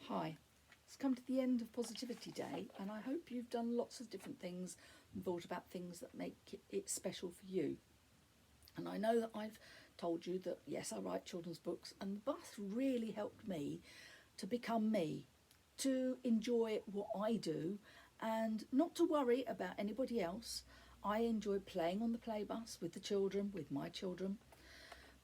Hi, it's come to the end of Positivity Day, and I hope you've done lots of different things and thought about things that make it special for you. And I know that I've told you that, yes, I write children's books, and the bus really helped me to become me, to enjoy what I do, and not to worry about anybody else. I enjoy playing on the play bus with the children, with my children.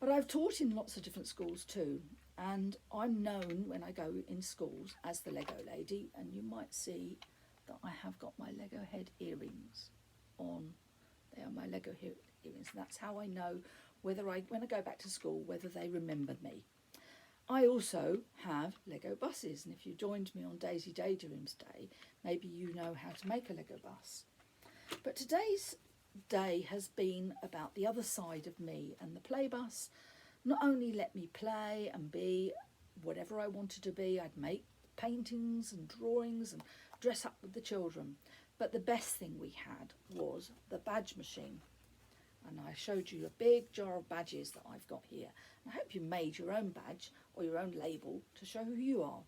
But I've taught in lots of different schools too, and I'm known when I go in schools as the Lego lady, and you might see that I have got my Lego head earrings on. They are my Lego earrings. That's how I know when I go back to school, whether they remember me. I also have Lego buses, and if you joined me on Daisy Daydreams Day, maybe you know how to make a Lego bus. But today's day has been about the other side of me, and the play bus not only let me play and be whatever I wanted to be. I'd make paintings and drawings and dress up with the children, but the best thing we had was the badge machine, and I showed you a big jar of badges that I've got here. I hope you made your own badge or your own label to show who you are.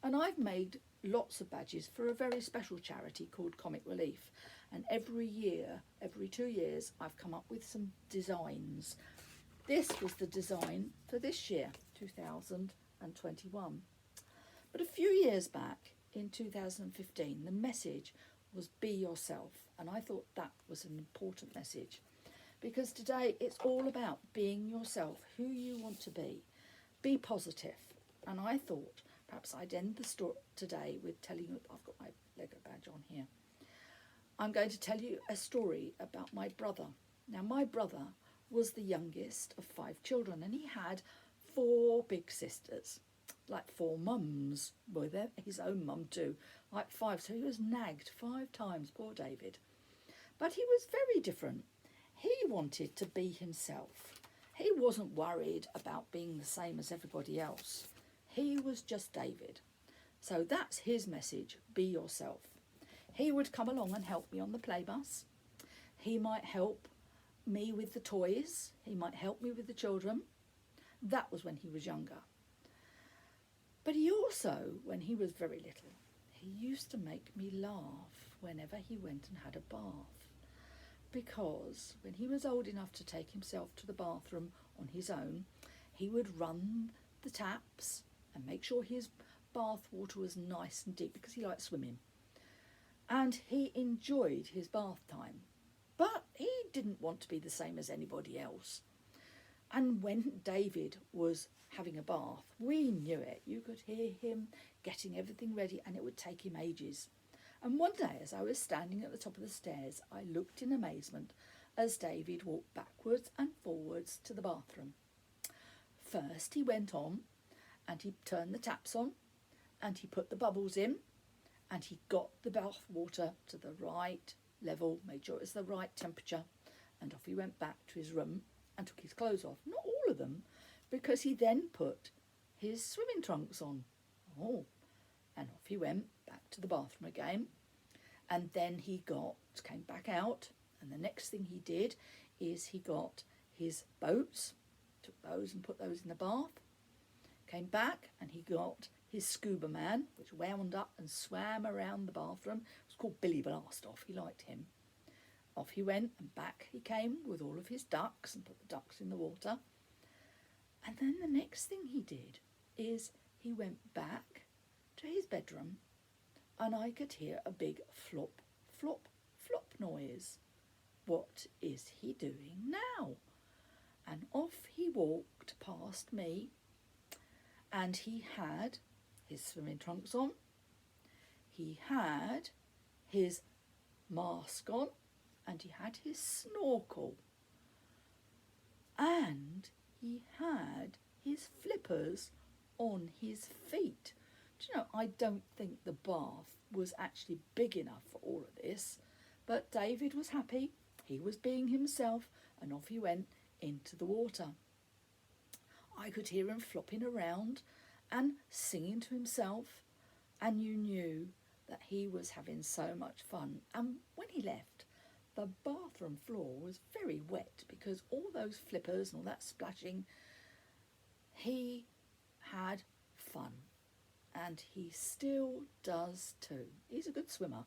And I've made lots of badges for a very special charity called Comic Relief, and every year, every 2 years, I've come up with some designs. This was the design for this year, 2021. But a few years back, in 2015, the message was be yourself, and I thought that was an important message, because today it's all about being yourself, who you want to be. Be positive. And I thought perhaps I'd end the story today with telling you, I've got my Lego badge on here. I'm going to tell you a story about my brother. Now, my brother was the youngest of 5 children, and he had 4 big sisters, like 4 mums, with his own mum too, like 5. So he was nagged 5 times, poor David. But he was very different. He wanted to be himself. He wasn't worried about being the same as everybody else. He was just David. So that's his message, be yourself. He would come along and help me on the play bus. He might help me with the toys. He might help me with the children. That was when he was younger. But he also, when he was very little, he used to make me laugh whenever he went and had a bath. Because when he was old enough to take himself to the bathroom on his own, he would run the taps and make sure his bath water was nice and deep, because he liked swimming. And he enjoyed his bath time. But he didn't want to be the same as anybody else. And when David was having a bath, we knew it. You could hear him getting everything ready, and it would take him ages. And one day, as I was standing at the top of the stairs, I looked in amazement as David walked backwards and forwards to the bathroom. First, he went on and he turned the taps on and he put the bubbles in and he got the bath water to the right level, made sure it was the right temperature, and off he went back to his room and took his clothes off. Not all of them, because he then put his swimming trunks on. And off he went back to the bathroom again. And then he came back out, and the next thing he did is he got his boats, took those and put those in the bath, came back and he got his scuba man, which wound up and swam around the bathroom. It was called Billy Blastoff. He liked him. Off he went, and back he came with all of his ducks and put the ducks in the water. And then the next thing he did is he went back to his bedroom, and I could hear a big flop, flop, flop noise. What is he doing now? And off he walked past me, and he had his swimming trunks on, he had his mask on, and he had his snorkel, and he had his flippers on his feet. Do you know, I don't think the bath was actually big enough for all of this, but David was happy, he was being himself, and off he went into the water. I could hear him flopping around and singing to himself, and you knew that he was having so much fun. And when he left, the bathroom floor was very wet because all those flippers and all that splashing, he had fun. and he still does too. He's a good swimmer,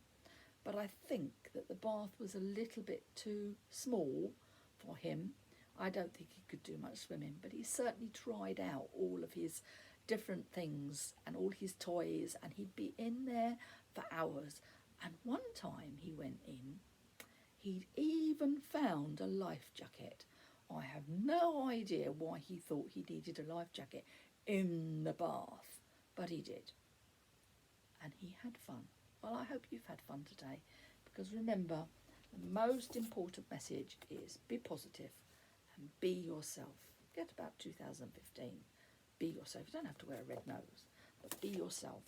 but I think that the bath was a little bit too small for him. I don't think he could do much swimming, but he certainly tried out all of his different things and all his toys, and he'd be in there for hours. And one time he went in, he'd even found a life jacket. I have no idea why he thought he needed a life jacket in the bath, but he did. And he had fun. Well, I hope you've had fun today, because remember, the most important message is be positive and be yourself. Forget about 2015. Be yourself. You don't have to wear a red nose, but be yourself.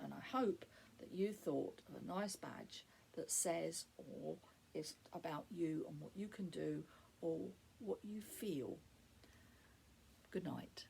And I hope that you thought of a nice badge that says or is about you and what you can do or what you feel. Good night.